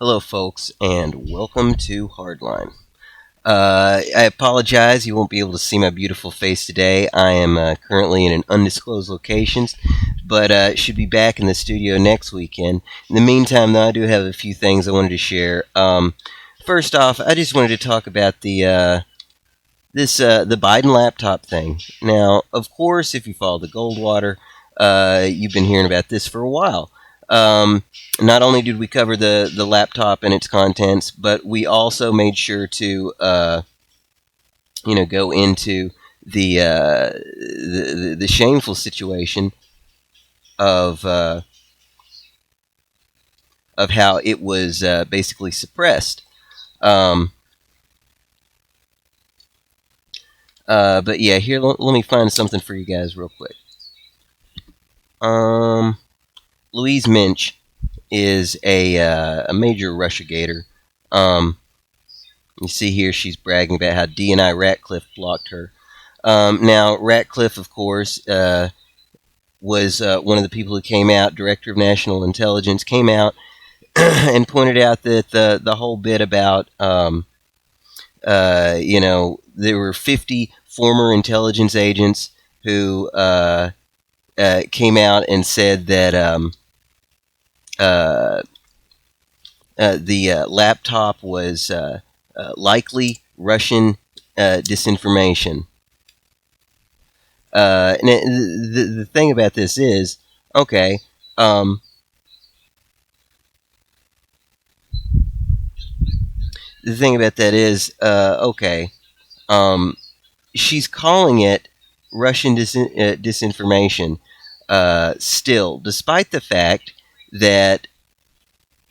Hello, folks, and welcome to Hardline. I apologize, you won't be able to see my beautiful face today. I am currently in an undisclosed location, but should be back in the studio next weekend. In the meantime, though, I do have a few things I wanted to share. First off, I just wanted to talk about the Biden laptop thing. Now, of course, if you follow the Goldwater, you've been hearing about this for a while. Um, Not only did we cover the laptop and its contents, but we also made sure to go into the shameful situation of how it was basically suppressed. Um, but yeah, here let me find something for you guys real quick. Louise Minch is a major Russiagator. Um, you see here she's bragging about how D&I Ratcliffe blocked her. Now, Ratcliffe, of course, was one of the people who came out, Director of National Intelligence, came out and pointed out that the whole bit about, there were 50 former intelligence agents who came out and said that the laptop was likely Russian disinformation. And the thing about this is, okay, the thing about that is, okay, she's calling it Russian disinformation still, despite the fact that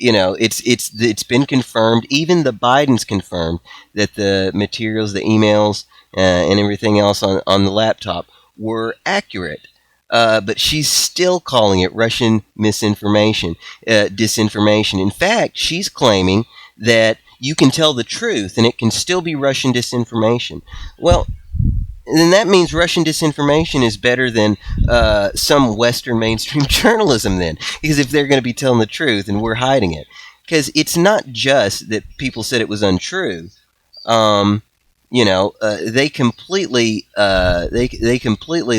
it's been confirmed. Even the Bidens confirmed that the materials, the emails, and everything else on the laptop were accurate. But she's still calling it Russian misinformation, disinformation. In fact, she's claiming that you can tell the truth and it can still be Russian disinformation. Well, then that means Russian disinformation is better than some Western mainstream journalism, then. Because if they're going to be telling the truth and we're hiding it. Because it's not just that people said it was untrue. They completely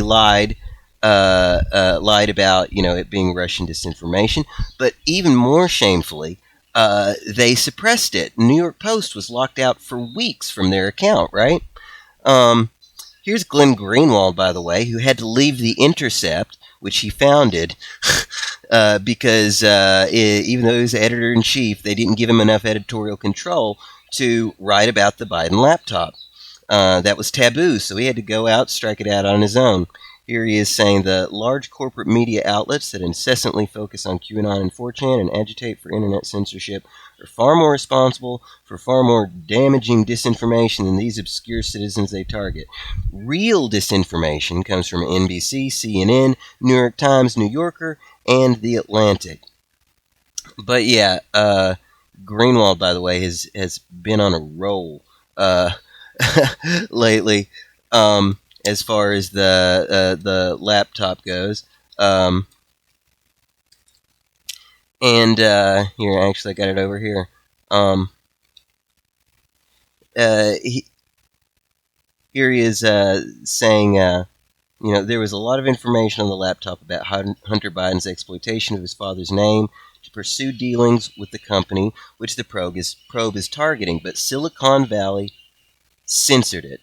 lied. Lied about it being Russian disinformation, but even more shamefully, they suppressed it. New York Post was locked out for weeks from their account. Right? Here's Glenn Greenwald, by the way, who had to leave The Intercept, which he founded, because even though he was editor-in-chief, they didn't give him enough editorial control to write about the Biden laptop. That was taboo, so he had to go out, strike it out on his own. Here he is saying the large corporate media outlets that incessantly focus on QAnon and 4chan and agitate for internet censorship are far more responsible for far more damaging disinformation than these obscure citizens they target. Real disinformation comes from NBC, CNN, New York Times, New Yorker, and The Atlantic. But yeah, Greenwald, by the way, has been on a roll lately. As far as the laptop goes. And here, actually, I got it over here. Here he is saying, there was a lot of information on the laptop about Hunter Biden's exploitation of his father's name to pursue dealings with the company, which the probe is targeting. But Silicon Valley censored it,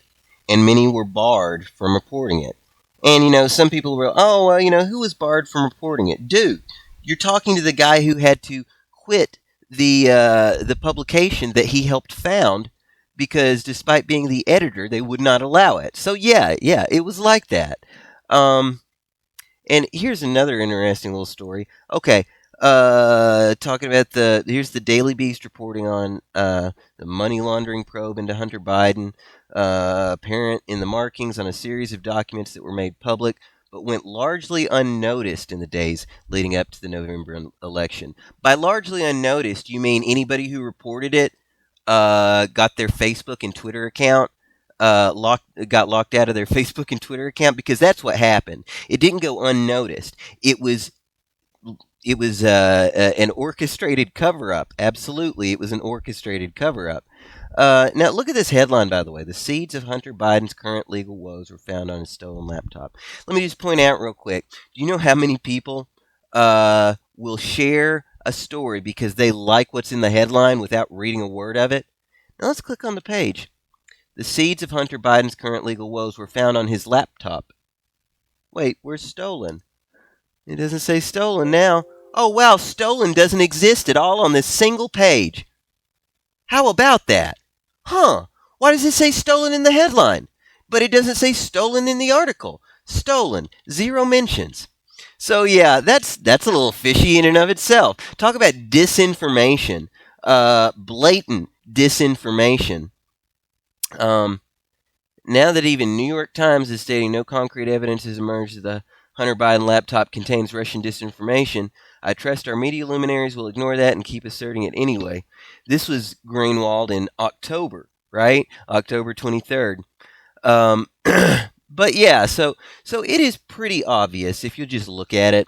and many were barred from reporting it. And, some people were, oh, well, who was barred from reporting it? Dude, you're talking to the guy who had to quit the publication that he helped found because despite being the editor, they would not allow it. So, yeah, it was like that. And here's another interesting little story. Okay, talking about here's the Daily Beast reporting on the money laundering probe into Hunter Biden, apparent in the markings on a series of documents that were made public, but went largely unnoticed in the days leading up to the November election. By largely unnoticed, you mean anybody who reported it got their Facebook and Twitter account got locked out of their Facebook and Twitter account, because that's what happened. It didn't go unnoticed. It it was an orchestrated cover-up. Absolutely, it was an orchestrated cover-up. Now, look at this headline, by the way. The seeds of Hunter Biden's current legal woes were found on his stolen laptop. Let me just point out real quick. Do you know how many people will share a story because they like what's in the headline without reading a word of it? Now, let's click on the page. The seeds of Hunter Biden's current legal woes were found on his laptop. Wait, where's stolen? It doesn't say stolen now. Oh, wow, stolen doesn't exist at all on this single page. How about that? Huh, why does it say stolen in the headline? But it doesn't say stolen in the article. Stolen, 0 mentions. So yeah, that's a little fishy in and of itself. Talk about disinformation, blatant disinformation. Now that even New York Times is stating no concrete evidence has emerged that the Hunter Biden laptop contains Russian disinformation, I trust our media luminaries will ignore that and keep asserting it anyway. This was Greenwald in October, right? October 23rd. But yeah, so it is pretty obvious if you just look at it.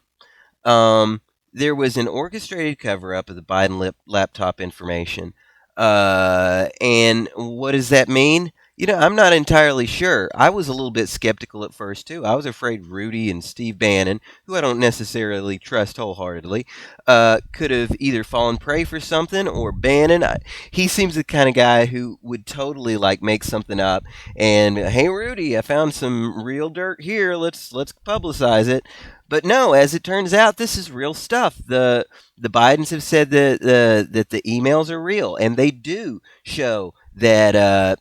There was an orchestrated cover-up of the Biden laptop information. And what does that mean? I'm not entirely sure. I was a little bit skeptical at first, too. I was afraid Rudy and Steve Bannon, who I don't necessarily trust wholeheartedly, could have either fallen prey for something or Bannon. He seems the kind of guy who would totally, make something up and, hey, Rudy, I found some real dirt here. Let's publicize it. But no, as it turns out, this is real stuff. The Bidens have said that the emails are real, and they do show that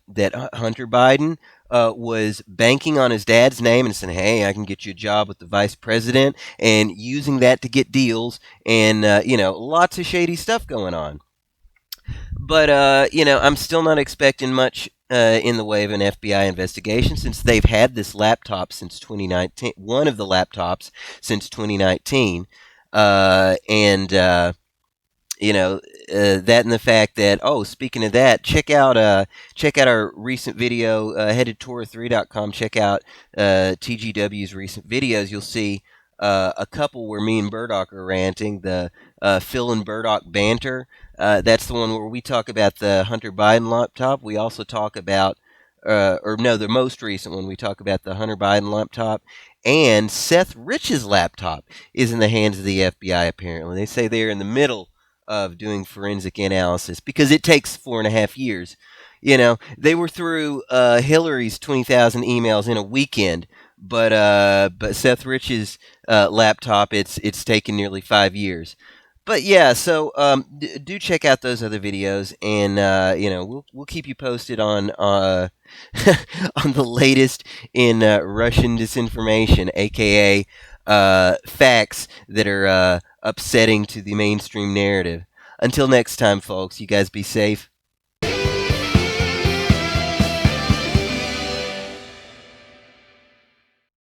Hunter Biden was banking on his dad's name and saying, "Hey, I can get you a job with the vice president," and using that to get deals, and lots of shady stuff going on. But I'm still not expecting much in the way of an FBI investigation since they've had this laptop since 2019. One of the laptops since 2019, and that and the fact that, speaking of that, check out our recent video. Head to Torah3.com. Check out TGW's recent videos. You'll see a couple where me and Burdock are ranting. The Phil and Burdock banter. That's the one where we talk about the Hunter Biden laptop. We also talk about, the most recent one, we talk about the Hunter Biden laptop. And Seth Rich's laptop is in the hands of the FBI, apparently. They say they're in the middle of doing forensic analysis because it takes 4.5 years. They were through Hillary's 20,000 emails in a weekend, but Seth Rich's laptop, it's taken nearly 5 years. But yeah, so do check out those other videos, and we'll keep you posted on on the latest in Russian disinformation, aka facts that are upsetting to the mainstream narrative. Until next time, folks, you guys be safe.